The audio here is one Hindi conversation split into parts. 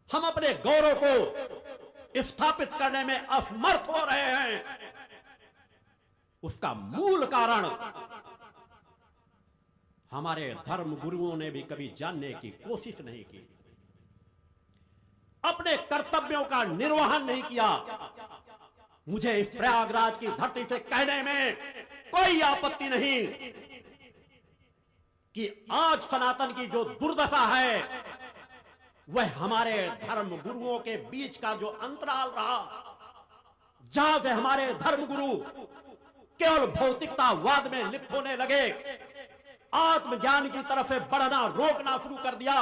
हम अपने गौरव को स्थापित करने में असमर्थ हो रहे हैं। उसका मूल कारण हमारे धर्म गुरुओं ने भी कभी जानने की कोशिश नहीं की, अपने कर्तव्यों का निर्वहन नहीं किया। मुझे इस प्रयागराज की धरती से कहने में कोई आपत्ति नहीं कि आज सनातन की जो दुर्दशा है वह हमारे धर्म गुरुओं के बीच का जो अंतराल रहा, जहां से हमारे धर्म गुरु केवल भौतिकतावाद में लिप्त होने लगे, आत्मज्ञान की तरफ से बढ़ना रोकना शुरू कर दिया,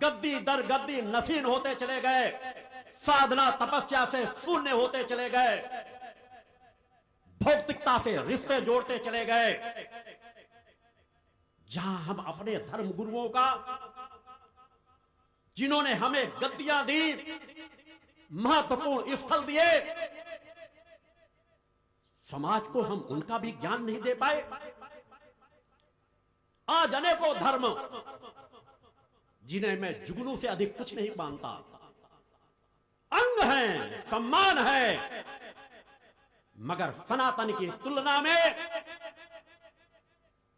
गद्दी दर गद्दी नसीन होते चले गए, साधना तपस्या से शून्य होते चले गए, भौतिकता से रिश्ते जोड़ते चले गए। जहां हम अपने धर्म गुरुओं का, जिन्होंने हमें गद्दियां दी, महत्वपूर्ण स्थल दिए, समाज को हम उनका भी ज्ञान नहीं दे पाए। आज अनेकों धर्म, जिन्हें मैं जुगनू से अधिक कुछ नहीं मानता, अंग हैं, सम्मान है, मगर सनातन की तुलना में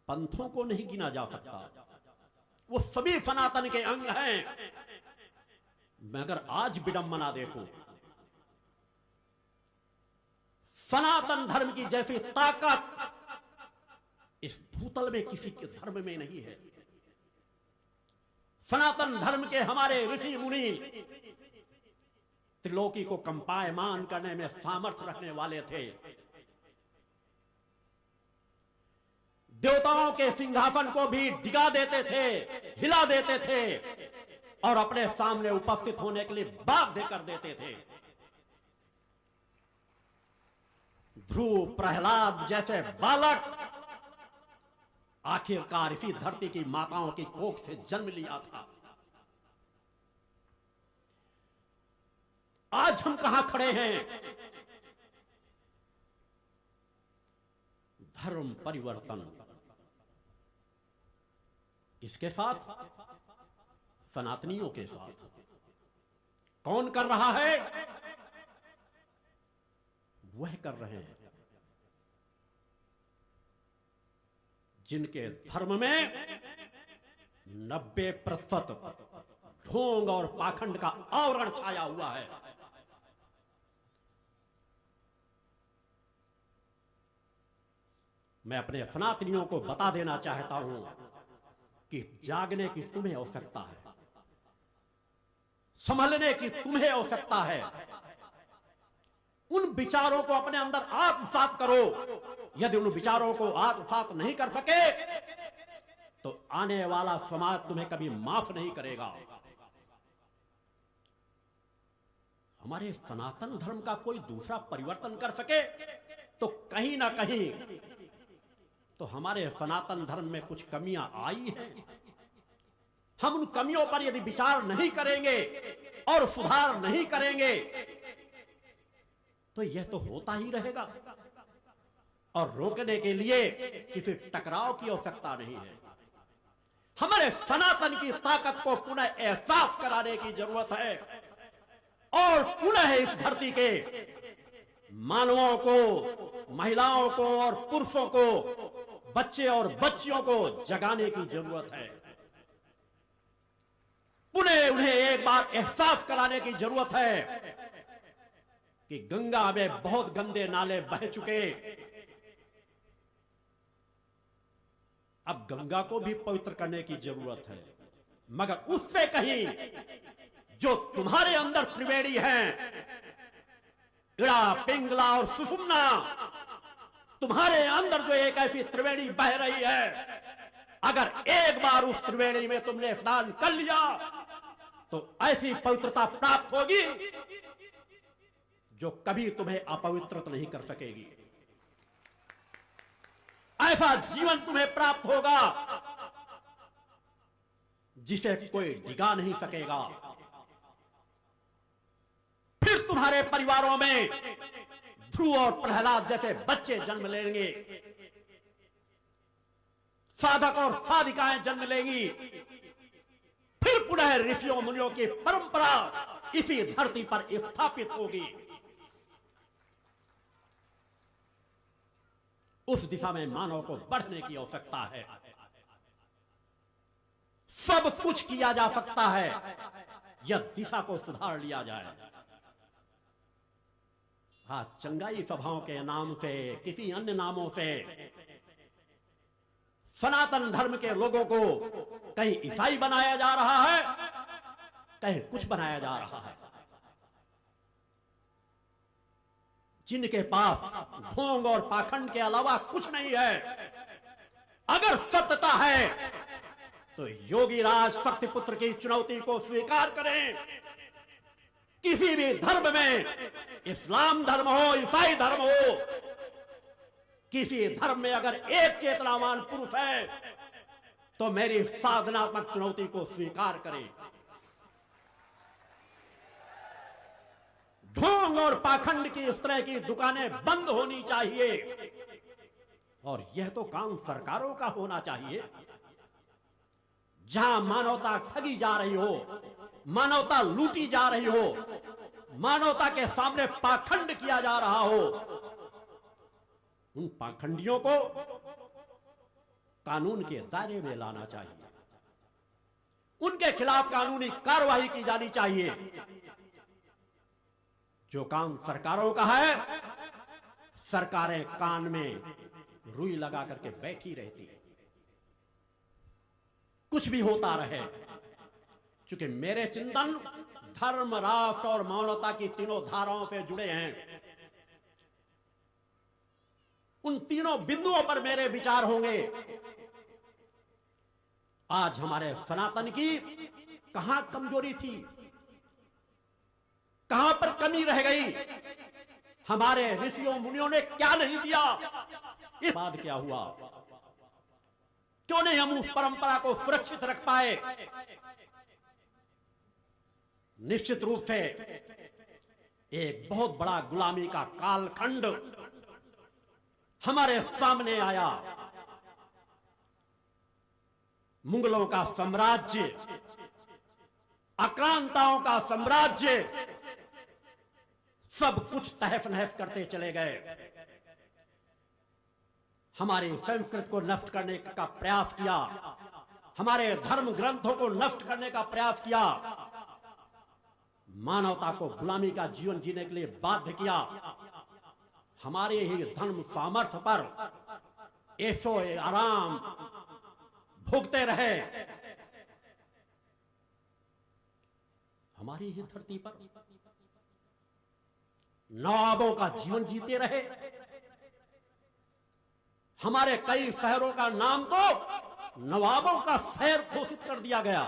पंथों को नहीं गिना जा सकता। वो सभी सनातन के अंग हैं, मगर आज विडंबना देखो, सनातन धर्म की जैसी ताकत इस भूतल में किसी के धर्म में नहीं है। सनातन धर्म के हमारे ऋषि मुनि त्रिलोकी को कंपायमान करने में सामर्थ्य रखने वाले थे। देवताओं के सिंहासन को भी डिगा देते थे, हिला देते थे और अपने सामने उपस्थित होने के लिए बाध्य कर देते थे। ध्रुव, प्रहलाद जैसे बालक आखिरकार इसी धरती की माताओं की कोख से जन्म लिया था। आज हम कहां खड़े हैं? धर्म परिवर्तन किसके साथ? सनातनियों के साथ। कौन कर रहा है? वह कर रहे हैं जिनके धर्म में 90% ढोंग और पाखंड का आवरण छाया हुआ है। मैं अपने सनातनियों को बता देना चाहता हूं कि जागने की तुम्हें आवश्यकता है, संभलने की तुम्हें आवश्यकता है। उन विचारों को अपने अंदर आत्मसात करो। यदि उन विचारों को आत्मसात नहीं कर सके तो आने वाला समाज तुम्हें कभी माफ नहीं करेगा। हमारे सनातन धर्म का कोई दूसरा परिवर्तन कर सके तो कहीं ना कहीं तो हमारे सनातन धर्म में कुछ कमियां आई हैं। हम उन कमियों पर यदि विचार नहीं करेंगे और सुधार नहीं करेंगे तो यह तो होता ही रहेगा और रोकने के लिए किसी टकराव की आवश्यकता नहीं है। हमारे सनातन की ताकत को पुनः एहसास कराने की जरूरत है और पुनः इस धरती के मानवों को, महिलाओं को और पुरुषों को, बच्चे और बच्चियों को जगाने की जरूरत है। पुनः उन्हें एक बार एहसास कराने की जरूरत है कि गंगा में बहुत गंदे नाले बह चुके, अब गंगा को भी पवित्र करने की जरूरत है। मगर उससे कहीं जो तुम्हारे अंदर त्रिवेणी है, इड़ा, पिंगला और सुषुम्ना, तुम्हारे अंदर जो एक ऐसी त्रिवेणी बह रही है, अगर एक बार उस त्रिवेणी में तुमने स्नान कर लिया तो ऐसी पवित्रता प्राप्त होगी जो कभी तुम्हें अपवित्र नहीं कर सकेगी। ऐसा जीवन तुम्हें प्राप्त होगा जिसे कोई डिगा नहीं सकेगा। फिर तुम्हारे परिवारों में ध्रुव और प्रहलाद जैसे बच्चे जन्म लेंगे, साधक और साधिकाएं जन्म लेंगी। फिर पुनः ऋषियों मुनियों की परंपरा इसी धरती पर स्थापित होगी। उस दिशा में मानव को बढ़ने की आवश्यकता है। सब कुछ किया जा सकता है यह दिशा को सुधार लिया जाए। हाँ, चंगाई सभाओं के नाम से, किसी अन्य नामों से सनातन धर्म के लोगों को कहीं ईसाई बनाया जा रहा है, कहीं कुछ बनाया जा रहा है। जिनके पास ढोंग और पाखंड के अलावा कुछ नहीं है, अगर सत्यता है तो योगी राज शक्तिपुत्र की चुनौती को स्वीकार करें। किसी भी धर्म में, इस्लाम धर्म हो, ईसाई धर्म हो, किसी धर्म में अगर एक चेतनावान पुरुष है तो मेरी साधनात्मक चुनौती को स्वीकार करें। ढोंग और पाखंड की इस तरह की दुकानें बंद होनी चाहिए और यह तो काम सरकारों का होना चाहिए। जहां मानवता ठगी जा रही हो, मानवता लूटी जा रही हो, मानवता के सामने पाखंड किया जा रहा हो, उन पाखंडियों को कानून के दायरे में लाना चाहिए। उनके खिलाफ कानूनी कार्रवाई की जानी चाहिए। जो काम सरकारों का है, सरकारें कान में रुई लगा करके बैठी रहती है। कुछ भी होता रहे, क्योंकि मेरे चिंतन धर्म, राष्ट्र और मानवता की तीनों धाराओं से जुड़े हैं। उन तीनों बिंदुओं पर मेरे विचार होंगे। आज हमारे सनातन की कहां कमजोरी थी, कहां पर कमी रह गई, हमारे ऋषियों मुनियों ने क्या नहीं दिया, इस बाद क्या हुआ, क्यों नहीं हम उस परंपरा को सुरक्षित रख पाए। निश्चित रूप से एक बहुत बड़ा गुलामी का कालखंड हमारे सामने आया। मुगलों का साम्राज्य, आक्रांताओं का साम्राज्य, सब कुछ तहस नहस करते चले गए। हमारी संस्कृत को नष्ट करने का प्रयास किया, हमारे धर्म ग्रंथों को नष्ट करने का प्रयास किया, मानवता को गुलामी का जीवन जीने के लिए बाध्य किया। हमारे ही धर्म सामर्थ्य पर ऐशो आराम भोगते रहे। हमारी ही धरती पर नवाबों का जीवन जीते रहे। हमारे कई शहरों का नाम तो नवाबों का शहर घोषित कर दिया गया।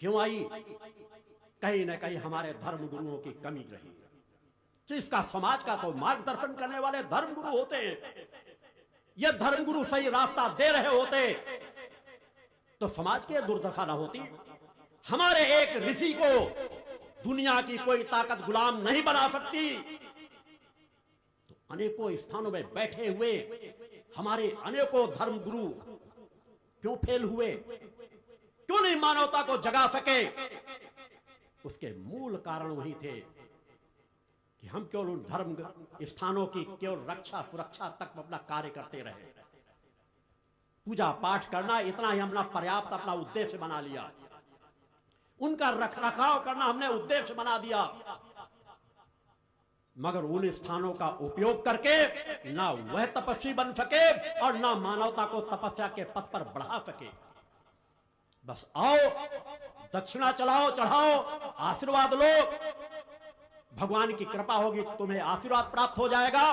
क्यों आई? कहीं न कहीं हमारे धर्म गुरुओं की कमी रही। तो इसका समाज का तो मार्गदर्शन करने वाले धर्म गुरु होते हैं। यह धर्म गुरु सही रास्ता दे रहे होते तो समाज की दुर्दशा ना होती। हमारे एक ऋषि को दुनिया की कोई ताकत गुलाम नहीं बना सकती। तो अनेकों स्थानों में बैठे हुए हमारे अनेकों धर्म गुरु क्यों फेल हुए, क्यों नहीं मानवता को जगा सके? उसके मूल कारण वही थे कि हम केवल उन धर्म स्थानों की केवल रक्षा सुरक्षा तक अपना कार्य करते रहे। पूजा पाठ करना इतना ही हमने पर्याप्त अपना उद्देश्य बना लिया। उनका रखरखाव करना हमने उद्देश्य बना दिया, मगर उन स्थानों का उपयोग करके ना वह तपस्वी बन सके और ना मानवता को तपस्या के पथ पर बढ़ा सके। बस आओ, दक्षिणा चलाओ, चढ़ाओ, आशीर्वाद लो, भगवान की कृपा होगी, तुम्हें आशीर्वाद प्राप्त हो जाएगा,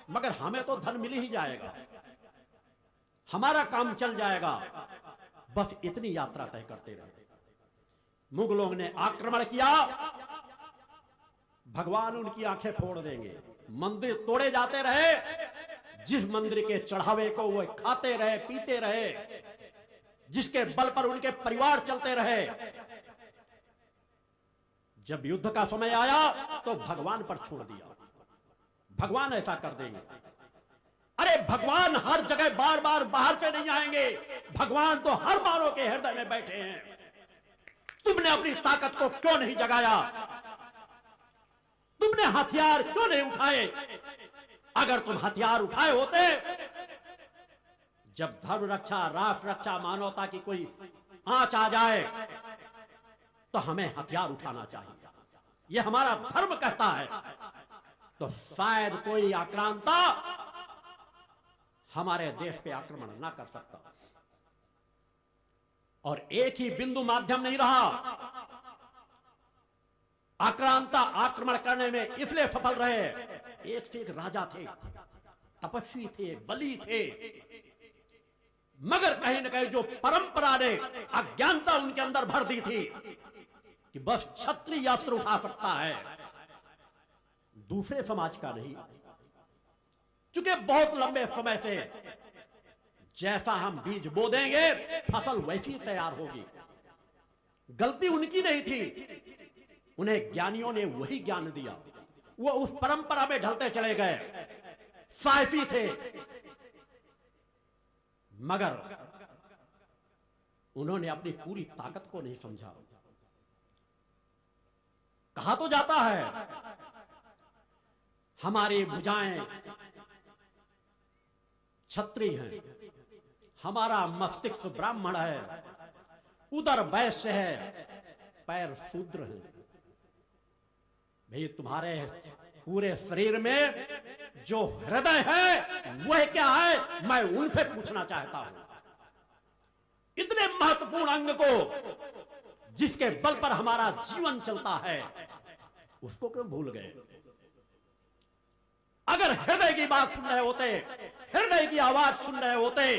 मगर हमें तो धन मिल ही जाएगा, हमारा काम चल जाएगा। बस इतनी यात्रा तय करते रहे। मुगलों ने आक्रमण किया, भगवान उनकी आंखें फोड़ देंगे। मंदिर तोड़े जाते रहे, जिस मंदिर के चढ़ावे को वो खाते रहे, पीते रहे, जिसके बल पर उनके परिवार चलते रहे। जब युद्ध का समय आया तो भगवान पर छोड़ दिया, भगवान ऐसा कर देंगे। अरे भगवान हर जगह बार बार बाहर से नहीं आएंगे, भगवान तो हर मानव के हृदय में बैठे हैं। तुमने अपनी ताकत को क्यों नहीं जगाया? तुमने हथियार क्यों नहीं उठाए? अगर तुम हथियार उठाए होते, जब धर्म रक्षा, राष्ट्र रक्षा, मानवता की कोई आंच आ जाए तो हमें हथियार उठाना चाहिए, यह हमारा धर्म कहता है। तो शायद कोई आक्रांता हमारे देश पे आक्रमण ना कर सकता। और एक ही बिंदु माध्यम नहीं रहा। आक्रांता आक्रमण करने में इसलिए सफल रहे, एक से एक राजा थे, तपस्वी थे, बली थे, मगर कहीं न कहीं जो परंपरा ने अज्ञानता उनके अंदर भर दी थी कि बस क्षत्रिय अस्त्र उठा सकता है, दूसरे समाज का नहीं। क्योंकि बहुत लंबे समय से जैसा हम बीज बो देंगे फसल वैसी तैयार होगी। गलती उनकी नहीं थी, उन्हें ज्ञानियों ने वही ज्ञान दिया, वो उस परंपरा में ढलते चले गए, साइफी थे, मगर उन्होंने अपनी पूरी ताकत को नहीं समझा। कहा तो जाता है हमारी भुजाएं क्षत्रिय हैं, हमारा मस्तिष्क ब्राह्मण है, उदर वैश्य है, पैर शूद्र है। भाई तुम्हारे पूरे शरीर में जो हृदय है वह क्या है, मैं उनसे पूछना चाहता हूं। इतने महत्वपूर्ण अंग को जिसके बल पर हमारा जीवन चलता है, उसको क्यों भूल गए? अगर हृदय की बात सुन रहे होते, हृदय की आवाज सुन रहे होते,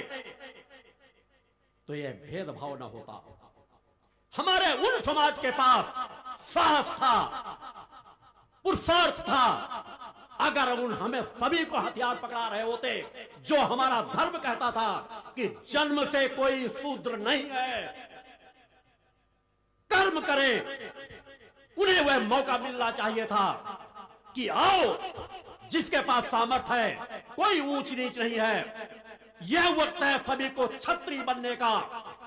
तो यह भेदभाव न होता। हमारे उन समाज के पास साहस था, पुरुषार्थ था। अगर उन हमें सभी को हथियार पकड़ा रहे होते, जो हमारा धर्म कहता था कि जन्म से कोई शूद्र नहीं है, कर्म करें, उन्हें वह मौका मिलना चाहिए था कि आओ, जिसके पास सामर्थ्य है, कोई ऊंच नीच नहीं है, यह वक्त है सभी को क्षत्रिय बनने का।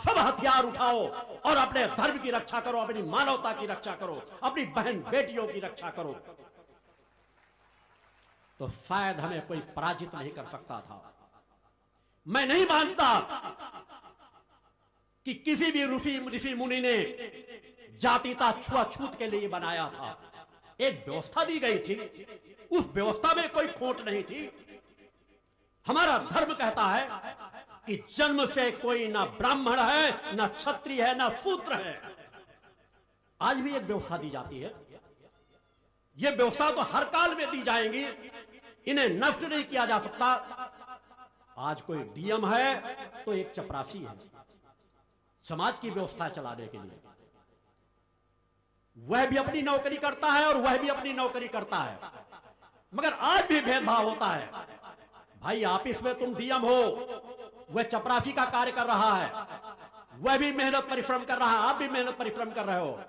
सब हथियार उठाओ और अपने धर्म की रक्षा करो, अपनी मानवता की रक्षा करो, अपनी बहन बेटियों की रक्षा करो। तो शायद हमें कोई पराजित नहीं कर सकता था। मैं नहीं मानता कि किसी भी ऋषि मुनि ने जातीयता छुआछूत के लिए बनाया था। एक व्यवस्था दी गई थी, उस व्यवस्था में कोई खोट नहीं थी। हमारा धर्म कहता है कि जन्म से कोई ना ब्राह्मण है, ना क्षत्रिय है, ना शूद्र है। आज भी एक व्यवस्था दी जाती है, ये व्यवस्था तो हर काल में दी जाएंगी, इन्हें नष्ट नहीं किया जा सकता। आज कोई डीएम है तो एक चपरासी है समाज की व्यवस्था चलाने के लिए, वह भी अपनी नौकरी करता है और वह भी अपनी नौकरी करता है, मगर आज भी भेदभाव होता है। भाई ऑफिस में तुम डीएम हो, वह चपरासी का कार्य कर रहा है, वह भी मेहनत परिश्रम कर रहा है, आप भी मेहनत परिश्रम कर रहे हो।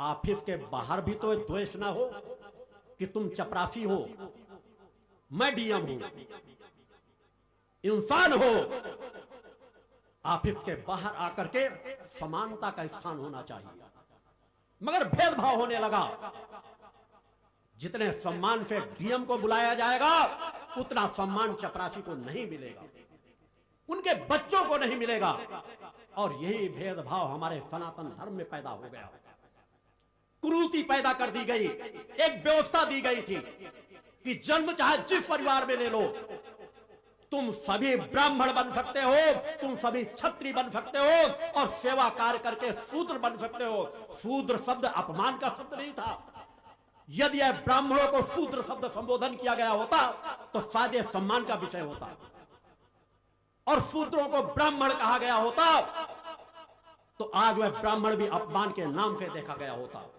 ऑफिस के बाहर भी तो द्वेष ना हो कि तुम चपरासी हो, मैं डीएम हूं। इंसान हो, ऑफिस के बाहर आकर के समानता का स्थान होना चाहिए, मगर भेदभाव होने लगा। जितने सम्मान से डीएम को बुलाया जाएगा, उतना सम्मान चपरासी को नहीं मिलेगा, उनके बच्चों को नहीं मिलेगा। और यही भेदभाव हमारे सनातन धर्म में पैदा हो गया, कुरीति पैदा कर दी गई। एक व्यवस्था दी गई थी कि जन्म चाहे जिस परिवार में ले लो, तुम सभी ब्राह्मण बन सकते हो, तुम सभी क्षत्रिय बन सकते हो और सेवा कार्य करके शूद्र बन सकते हो। शूद्र शब्द अपमान का शब्द नहीं था। यदि यह ब्राह्मणों को शूद्र शब्द संबोधन किया गया होता तो शायद यह सम्मान का विषय होता, और शूद्रों को ब्राह्मण कहा गया होता तो आज वह ब्राह्मण भी अपमान के नाम से देखा गया होता।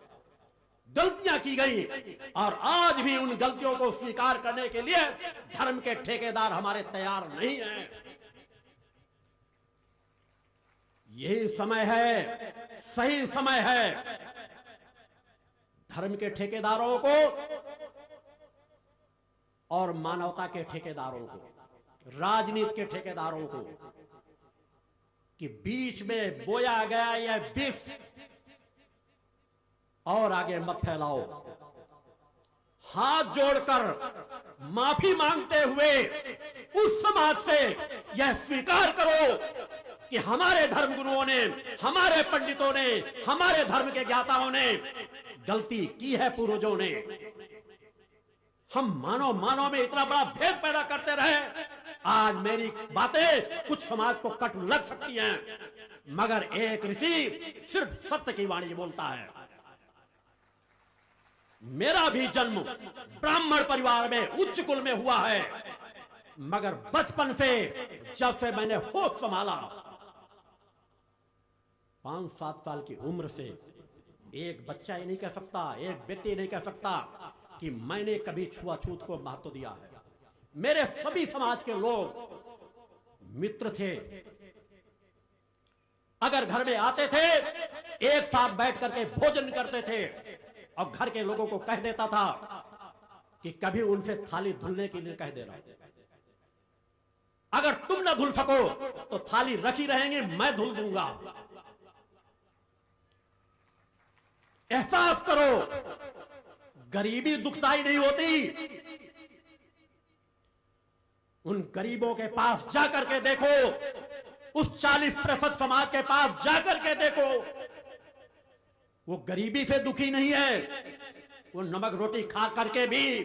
गलतियां की गई और आज भी उन गलतियों को स्वीकार करने के लिए धर्म के ठेकेदार हमारे तैयार नहीं हैं। यही समय है, सही समय है धर्म के ठेकेदारों को और मानवता के ठेकेदारों को राजनीति के ठेकेदारों को कि बीच में बोया गया यह विष और आगे मत फैलाओ। हाथ जोड़कर माफी मांगते हुए उस समाज से यह स्वीकार करो कि हमारे धर्मगुरुओं ने, हमारे पंडितों ने, हमारे धर्म के ज्ञाताओं ने गलती की है, पूर्वजों ने। हम मानव में इतना बड़ा भेद पैदा करते रहे। आज मेरी बातें कुछ समाज को कट लग सकती हैं, मगर एक ऋषि सिर्फ सत्य की वाणी बोलता है। मेरा भी जन्म ब्राह्मण परिवार में उच्च कुल में हुआ है, मगर बचपन से जब से मैंने होश संभाला, 5-7 साल की उम्र से एक बच्चा ही नहीं कह सकता, एक व्यक्ति नहीं कह सकता कि मैंने कभी छुआछूत को महत्व दिया है। मेरे सभी समाज के लोग मित्र थे। अगर घर में आते थे एक साथ बैठ करके भोजन करते थे, और घर के लोगों को कह देता था कि कभी उनसे थाली धुलने के लिए कह देना, अगर तुम न धुल सको तो थाली रखी रहेंगी, मैं धुल दूंगा। एहसास करो, गरीबी दुखदाई नहीं होती। उन गरीबों के पास जाकर के देखो, उस 40% समाज के पास जाकर के देखो, वो गरीबी से दुखी नहीं है। वो नमक रोटी खा करके भी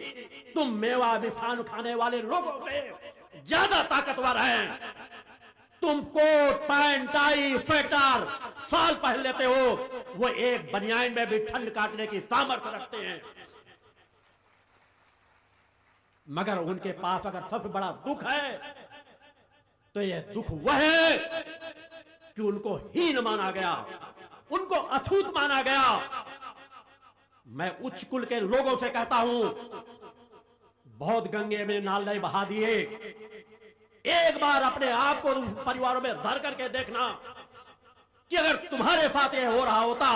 तुम मेवा मिष्ठान खाने वाले लोगों से ज्यादा ताकतवर हैं। तुम कोट पैंट टाई स्वेटर साल पहन लेते हो, वो एक बनियान में भी ठंड काटने की सामर्थ्य रखते हैं। मगर उनके पास अगर सबसे बड़ा दुख है तो यह दुख वह है कि उनको हीन माना गया, उनको अछूत माना गया। मैं उच्च कुल के लोगों से कहता हूं, बहुत गंगे में नाले बहा दिए, एक बार अपने आप को परिवारों में धर करके देखना कि अगर तुम्हारे साथ ये हो रहा होता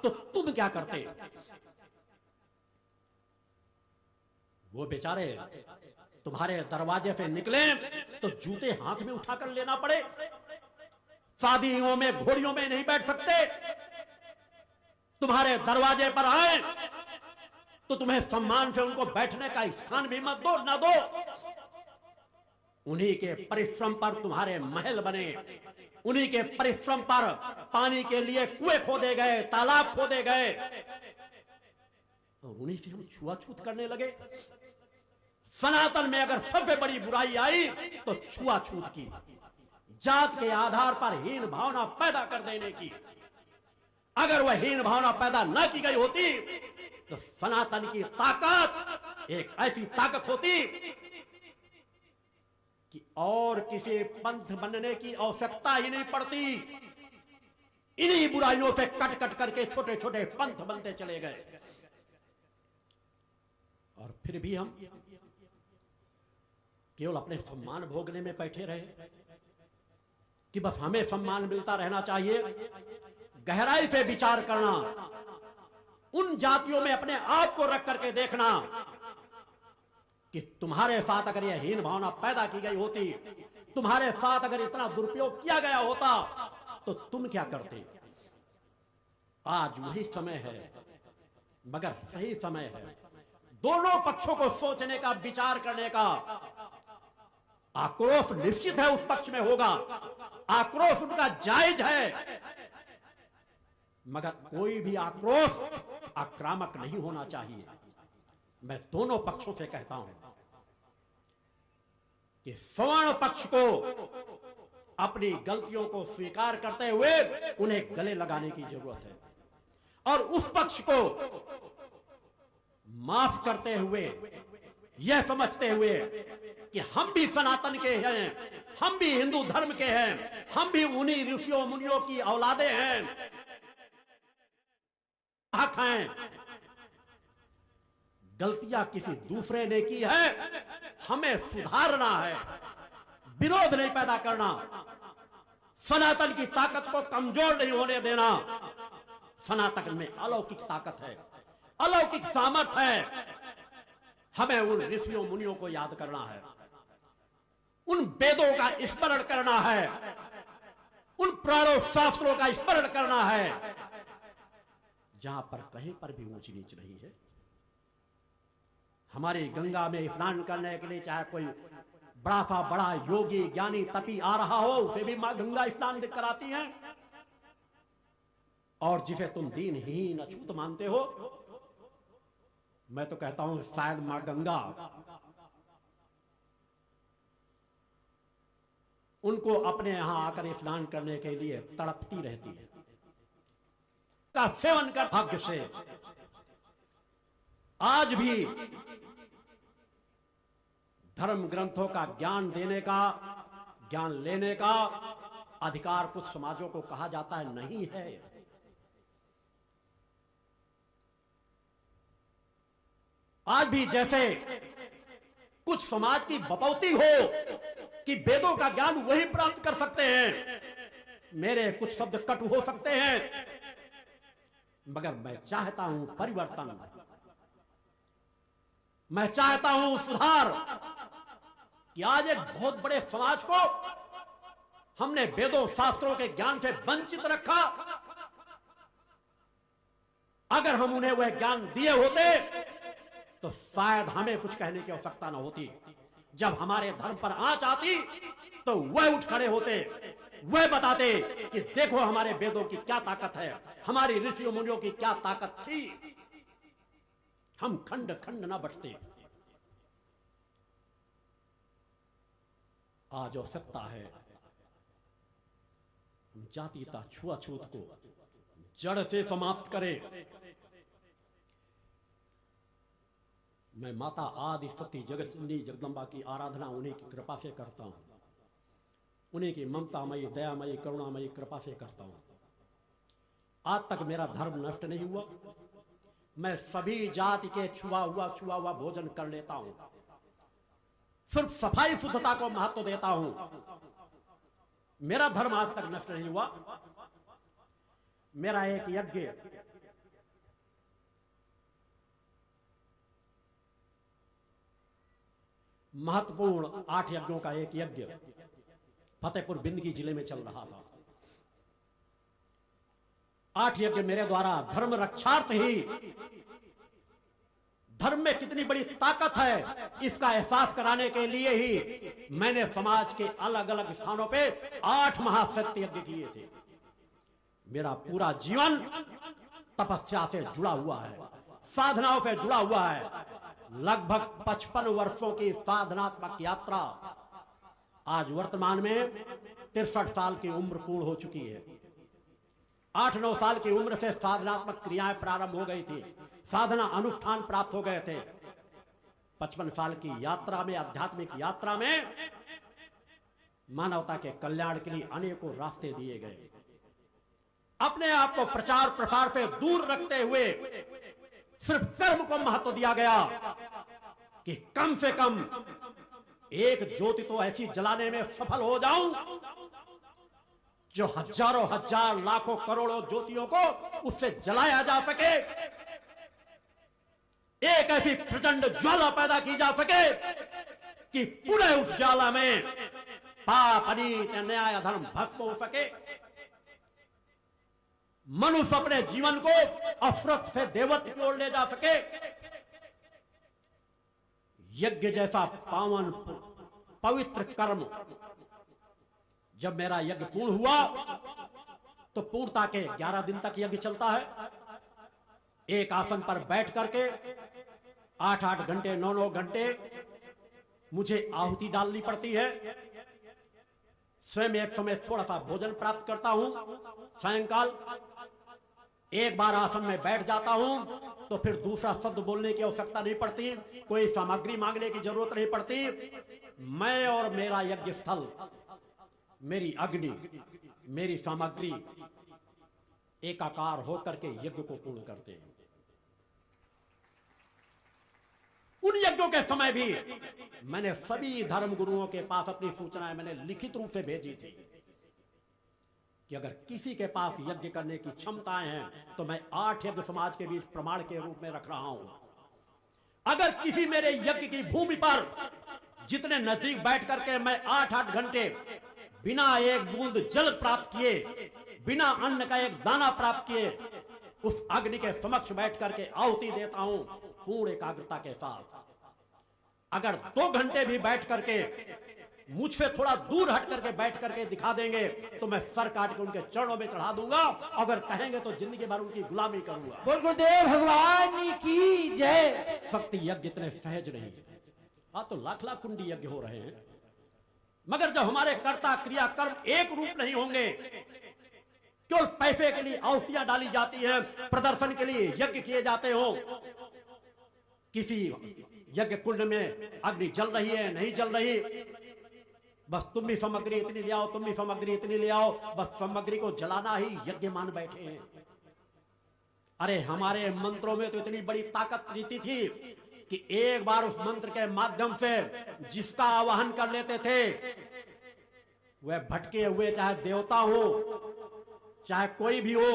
तो तुम क्या करते। वो बेचारे तुम्हारे दरवाजे से निकले तो जूते हाथ में उठाकर लेना पड़े, शादियों में घोड़ियों में नहीं बैठ सकते। तुम्हारे दरवाजे पर आए तो तुम्हें सम्मान से उनको बैठने का स्थान भी मत दो, ना दो। उन्हीं के परिश्रम पर तुम्हारे महल बने, उन्हीं के परिश्रम पर पानी के लिए कुएं खोदे गए, तालाब खोदे गए, और उन्हीं से हम छुआछूत करने लगे। सनातन में अगर सबसे बड़ी बुराई आई तो छुआछूत की, जात के आधार पर हीन भावना पैदा कर देने की। अगर वह हीन भावना पैदा न की गई होती तो सनातन की ताकत एक ऐसी ताकत होती कि और किसी पंथ बनने की आवश्यकता ही नहीं पड़ती। इन्हीं बुराइयों से कट कट करके छोटे छोटे पंथ बनते चले गए, और फिर भी हम केवल अपने सम्मान भोगने में बैठे रहे कि बस हमें सम्मान मिलता रहना चाहिए। गहराई से विचार करना, उन जातियों में अपने आप को रख करके देखना कि तुम्हारे साथ अगर यह हीन भावना पैदा की गई होती, तुम्हारे साथ अगर इतना दुरुपयोग किया गया होता तो तुम क्या करते। आज वही समय है, मगर सही समय है दोनों पक्षों को सोचने का, विचार करने का। आक्रोश निश्चित है उस पक्ष में होगा, आक्रोश उनका जायज है, मगर कोई भी आक्रोश आक्रामक नहीं होना चाहिए। मैं दोनों पक्षों से कहता हूं कि सवर्ण पक्ष को अपनी गलतियों को स्वीकार करते हुए उन्हें गले लगाने की जरूरत है, और उस पक्ष को माफ करते हुए, यह समझते हुए कि हम भी सनातन के हैं, हम भी हिंदू धर्म के हैं, हम भी उन्हीं ऋषियों मुनियों की औलादे हैं, हक हैं। गलतियां किसी दूसरे ने की है, हमें सुधारना है, विरोध नहीं पैदा करना, सनातन की ताकत को कमजोर नहीं होने देना। सनातन में अलौकिक ताकत है, अलौकिक सामर्थ्य है, हमें उन ऋषियों मुनियों को याद करना है। उन वेदों का स्मरण करना है, उन पुराणों शास्त्रों का स्मरण करना है जहां पर कहीं पर भी ऊंच नीच नहीं है। हमारी गंगा में स्नान करने के लिए चाहे कोई बड़ा योगी ज्ञानी तपी आ रहा हो, उसे भी मां गंगा स्नान कराती हैं। और जिसे तुम दीनहीन अछूत मानते हो, मैं तो कहता हूं शायद मां गंगा उनको अपने यहां आकर स्नान करने के लिए तड़पती रहती है। का सेवन कर भाग्य से आज भी धर्म ग्रंथों का ज्ञान देने का, ज्ञान लेने का अधिकार कुछ समाजों को कहा जाता है नहीं है। आज भी जैसे कुछ समाज की बपौती हो कि वेदों का ज्ञान वही प्राप्त कर सकते हैं, मेरे कुछ शब्द कटु हो सकते हैं, मगर मैं चाहता हूं परिवर्तन, मैं चाहता हूं सुधार। कि आज एक बहुत बड़े समाज को हमने वेदों शास्त्रों के ज्ञान से वंचित रखा। अगर हम उन्हें वह ज्ञान दिए होते तो शायद हमें कुछ कहने की आवश्यकता न होती। जब हमारे धर्म पर आंच आती तो वह उठ खड़े होते, वह बताते कि देखो हमारे वेदों की क्या ताकत है, हमारी ऋषियों मुनियों की क्या ताकत थी। हम खंड खंड ना बचते। आज आवश्यकता है जातीयता छुआछूत को जड़ से समाप्त करें। मैं माता आदि सती जगतजननी जगदम्बा की आराधना उन्हीं की कृपा से करता हूं, उन्हीं की ममतामयी दयामयी करुणामयी कृपा से करता हूं। आज तक मेरा धर्म नष्ट नहीं हुआ। मैं सभी जाति के छुआ हुआ भोजन कर लेता हूं, सिर्फ सफाई शुद्धता को महत्व देता हूं। मेरा धर्म आज तक नष्ट नहीं हुआ। मेरा एक यज्ञ महत्वपूर्ण 8 यज्ञों का एक यज्ञ फतेहपुर बिंदगी जिले में चल रहा था। 8 यज्ञ मेरे द्वारा धर्म रक्षार्थ ही, धर्म में कितनी बड़ी ताकत है इसका एहसास कराने के लिए ही मैंने समाज के अलग अलग स्थानों पे 8 महासत्य यज्ञ किए थे। मेरा पूरा जीवन तपस्या से जुड़ा हुआ है, साधनाओं से जुड़ा हुआ है। लगभग 55 वर्षों की साधनात्मक यात्रा, आज वर्तमान में 63 साल की उम्र पूर्ण हो चुकी है। 8-9 साल की उम्र से साधनात्मक क्रियाएं प्रारंभ हो गई थी, साधना अनुष्ठान प्राप्त हो गए थे। 55 साल की यात्रा में, आध्यात्मिक यात्रा में मानवता के कल्याण के लिए अनेकों रास्ते दिए गए। अपने आप को प्रचार प्रसार से दूर रखते हुए सिर्फ कर्म को महत्व दिया गया कि कम से कम एक ज्योति तो ऐसी जलाने में सफल हो जाऊं जो हजारों हजार लाखों करोड़ों ज्योतियों को उससे जलाया जा सके। एक ऐसी प्रचंड ज्वाला पैदा की जा सके कि पुनः उस ज्वाला में पाप अनीत न्याय धर्म भस्म हो सके। मनुष्य अपने जीवन को अफरत से देवत्व की ओर ले जा सके। यज्ञ जैसा पावन पवित्र कर्म, जब मेरा यज्ञ पूर्ण हुआ तो पूर्णता के 11 दिन तक यज्ञ चलता है। एक आसन पर बैठ करके 8-8 घंटे 9-9 घंटे मुझे आहुति डालनी पड़ती है। स्वयं एक समय थोड़ा सा भोजन प्राप्त करता हूं। सायंकाल एक बार आसन में बैठ जाता हूं तो फिर दूसरा शब्द बोलने की आवश्यकता नहीं पड़ती, कोई सामग्री मांगने की जरूरत नहीं पड़ती। मैं और मेरा यज्ञ स्थल, मेरी अग्नि, मेरी सामग्री एकाकार होकर के यज्ञ को पूर्ण करते हैं। उन यज्ञों के समय भी मैंने सभी धर्म गुरुओं के पास अपनी सूचनाएं मैंने लिखित रूप से भेजी थी कि अगर किसी के पास यज्ञ करने की क्षमताएं हैं तो मैं 8 यज्ञ समाज के बीच प्रमाण के रूप में रख रहा हूं। अगर किसी मेरे यज्ञ की भूमि पर जितने नजदीक बैठ करके मैं 8-8 घंटे बिना एक बूंद जल प्राप्त किए, बिना अन्न का एक दाना प्राप्त किए, उस अग्नि के समक्ष बैठ करके आहुति देता हूं पूर्ण एकाग्रता के साथ। अगर 2 घंटे भी बैठ करके मुझसे थोड़ा दूर हट करके बैठ करके दिखा देंगे तो मैं सर काट के उनके चरणों में चढ़ा दूंगा। अगर कहेंगे तो जिंदगी भर उनकी गुलामी करूंगा। बोल गुरुदेव भगवान की जय। शक्ति यज्ञ इतने सहज नहीं। हाँ, तो लाख लाख कुंडी यज्ञ हो रहे हैं, मगर जब हमारे कर्ता क्रिया कर्म एक रूप नहीं होंगे, केवल पैसे के लिए आहुतियां डाली जाती हैं, प्रदर्शन के लिए यज्ञ किए जाते हो, किसी यज्ञ कुंड में अग्नि जल रही है नहीं जल रही, बस तुम भी सामग्री इतनी ले आओ, तुम भी सामग्री इतनी ले आओ, बस सामग्री को जलाना ही यज्ञ मान बैठे हैं। अरे हमारे मंत्रों में तो इतनी बड़ी ताकत रीति थी कि एक बार उस मंत्र के माध्यम से जिसका आवाहन कर लेते थे, वह भटके हुए चाहे देवता हो चाहे कोई भी हो,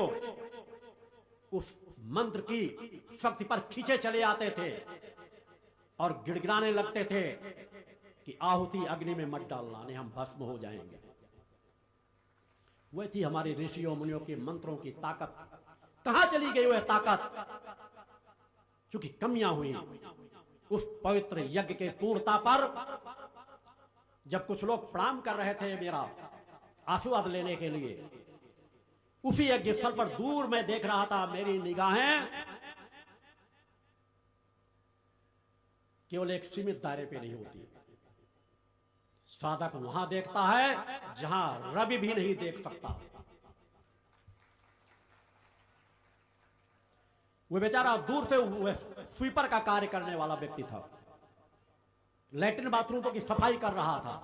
उस मंत्र की शक्ति पर खींचे चले आते थे और गिड़गिड़ाने लगते थे कि आहुति अग्नि में मत डालना, नहीं हम भस्म हो जाएंगे। वह थी हमारे ऋषियों मुनियों के मंत्रों की ताकत। कहां चली गई वह ताकत? क्योंकि कमियां हुई उस पवित्र यज्ञ के पूर्णता पर। जब कुछ लोग प्रणाम कर रहे थे मेरा आशीर्वाद लेने के लिए, उसी यज्ञ स्थल पर दूर मैं देख रहा था, मेरी निगाहें केवल एक सीमित दायरे पे नहीं होती। साधक वहां देखता है जहां रवि भी नहीं देख सकता। वो बेचारा दूर से स्वीपर का कार्य करने वाला व्यक्ति था, लैट्रिन बाथरूम की सफाई कर रहा था।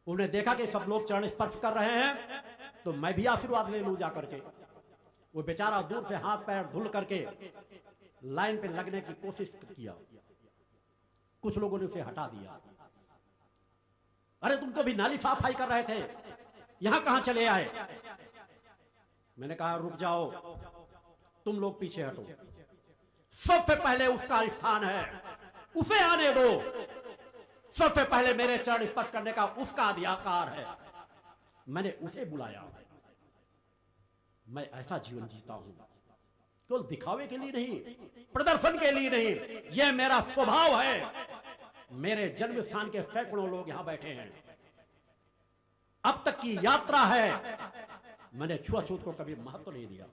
उन्हें देखा कि सब लोग चरण स्पर्श कर रहे हैं, तो मैं भी आशीर्वाद ले लूं जाकर के। वो बेचारा दूर से हाथ पैर धुल करके लाइन पे लगने की कोशिश किया, कुछ लोगों ने उसे हटा दिया। अरे तुम तो भी नाली सफाई कर रहे थे, यहां कहां चले आए? मैंने कहा रुक जाओ, तुम लोग पीछे हटो, सबसे पहले उसका स्थान है, उसे आने दो। सबसे पहले मेरे चरण स्पर्श करने का उसका अधिकार है, मैंने उसे बुलाया। मैं ऐसा जीवन जीता हूं, केवल दिखावे के लिए नहीं, प्रदर्शन के लिए नहीं, यह मेरा स्वभाव है। मेरे जन्म स्थान के सैकड़ों लोग यहां बैठे हैं, अब तक की यात्रा है, मैंने छुआछूत को कभी महत्व नहीं दिया।